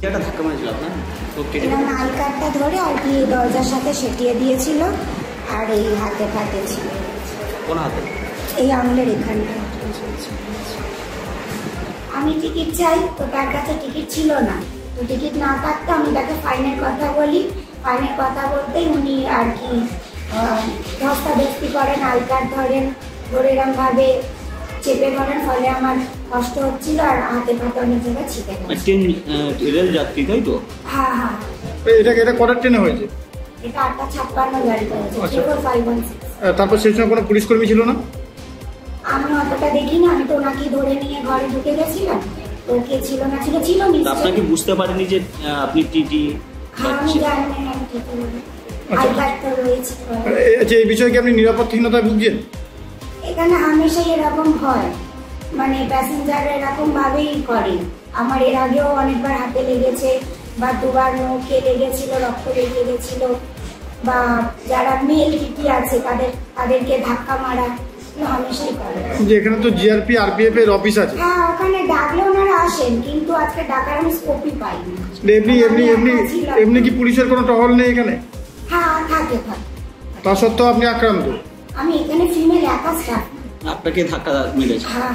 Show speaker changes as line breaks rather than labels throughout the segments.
একটা ধাক্কা মারছিল আপনার তো কেটে
নালকারটা ধরে আর কি দরজার সাথে সেটিয়ে দিয়েছিল আর এই হাতে ফাটে ছিল।
কোন হাতে?
এই আঙুলের এখানটা। আমি টিকিট চাই, তো তার কাছে টিকিট ছিল না, তো টিকিট না থাকতে আমি তাকে ফাইনের কথা বলি। ফাইনের কথা বলতেই উনি আর কি ধস্তাধস্তি করেন, আলকার ধরেন, ধরে এরকম ভাবে চেপে ধরেন, ফলে আমার কষ্ট হচ্ছিল আর হাতে পাতে অনেক জায়গায় ছিটে গেছে।
রেল যাত্রী তাই তো?
হ্যাঁ হ্যাঁ।
এটা কটার ট্রেনে হয়েছে?
এটা 8:56 গাড়িতে হয়েছে, 516।
তারপর সেই সময় কোনো পুলিশ কর্মী ছিল না?
আমি অতটা দেখি না, আমি তো ওনাকে ধরে নিয়ে ঘরে ঢুকে গেছিলাম, তো কে ছিল না ছিল নিশ্চয়ই।
আপনাকে বুঝতে পারেনি যে আপনি টিটি?
আমি জানি না আমি কি করব, আলকারটা রয়েছে।
আচ্ছা, এই বিষয়ে কি আপনি নিরাপত্তাহীনতায় ভুগছেন?
এখানে হামেশাই এরকম হয়, মানে প্যাসেঞ্জার এরকম ভাবেই করে। আমার এর আগেও অনেকবার হাতে লেগেছে বা দুবার মুখে লেগেছিল, রক্ত বেরিয়ে গেছিল, বা যারা মেল টিটি আছে তাদেরকে ধাক্কা মারা হামেশাই করে।
যে এখানে তো জিআরপি আরপিএফ এর অফিস আছে।
হ্যাঁ, ওখানে ডাকলে ওনারা আসেন, কিন্তু আজকে ডাকার আমি স্কোপই পাইনি।
এমনি কি পুলিশের কোনো টহল নেই এখানে?
হ্যাঁ থাকে।
তা সত্ত্বেও আপনি আক্রান্ত?
আমি এখানে ফিমেল একা স্টাফ।
আপনাকে ধাক্কা মেরেছে?
হ্যাঁ।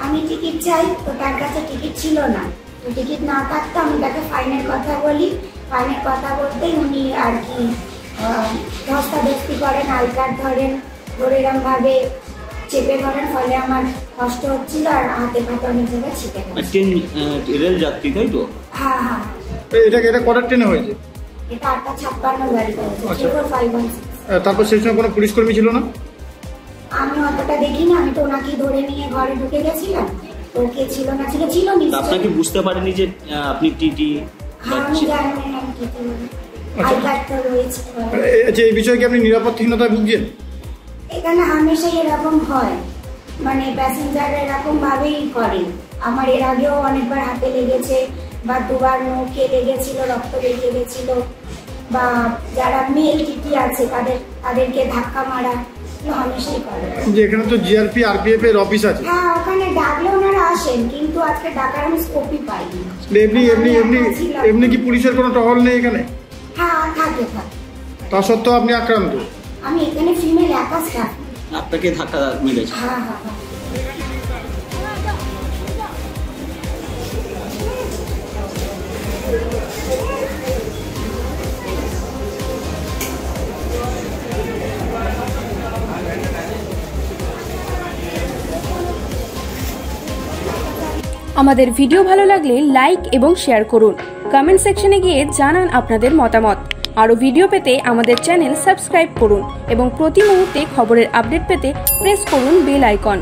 আমি টিকিট চাই, তো তার কাছে টিকিট ছিল না, তো টিকিট না থাকতে আমি তাকে ফাইনের কথা বলি। ফাইনের কথা বলতেই উনি আর কি ধস্তাধস্তি করেন, আলকার ধরেন, ধরে এরকম ভাবে চেপে ধরেন, ফলে আমার কষ্ট হচ্ছিল আর হাতে পাতে অনেক জায়গায় ছিটে গেছে।
রেল যাত্রী তাই তো?
হ্যাঁ।
এটা কটার ট্রেনে হয়েছে?
এটা 8:56 গাড়িতে হয়েছে, 516।
তারপর সেই সময় কোনো পুলিশ কর্মী ছিল না?
আমি অতটা দেখি না, আমি তো ওনাকে ধরে নিয়ে ঘরে ঢুকে গেছিলাম, তো কে ছিল না ছিল নিশ্চয়ই।
আপনাকে বুঝতে পারেনি যে আপনি টিটি?
আমি জানি না আমি কি করব, আলকারটা রয়েছে।
আচ্ছা, এই বিষয়ে কি আপনি নিরাপত্তাহীনতায় ভুগছেন?
এখানে হামেশাই এরকম হয়, মানে প্যাসেঞ্জার এরকম ভাবেই করে। আমার এর আগেও অনেকবার হাতে লেগেছে বা দুবার মুখে লেগেছিল, রক্ত বেরিয়ে গেছিল, বা যারা মেল টিটি আছে তাদেরকে ধাক্কা মারা হামেশাই করে।
যে এখানে তো জিআরপি আরপিএফ এর অফিস আছে।
হ্যাঁ, ওখানে ডাকলে ওনারা আসেন, কিন্তু আজকে ডাকার আমি স্কোপই পাইনি।
এমনি কি পুলিশের কোনো টহল নেই এখানে?
হ্যাঁ থাকে।
তা সত্ত্বেও আপনি আক্রান্ত?
আমি এখানে ফিমেল একা স্টাফ।
আপনাকে ধাক্কা মেরেছে?
হ্যাঁ।
আমাদের ভিডিও ভালো লাগলে লাইক এবং শেয়ার করুন। কমেন্ট সেকশনে গিয়ে জানান আপনাদের মতামত। আরও ভিডিও পেতে আমাদের চ্যানেল সাবস্ক্রাইব করুন এবং প্রতি মুহূর্তে খবরের আপডেট পেতে প্রেস করুন বেল আইকন।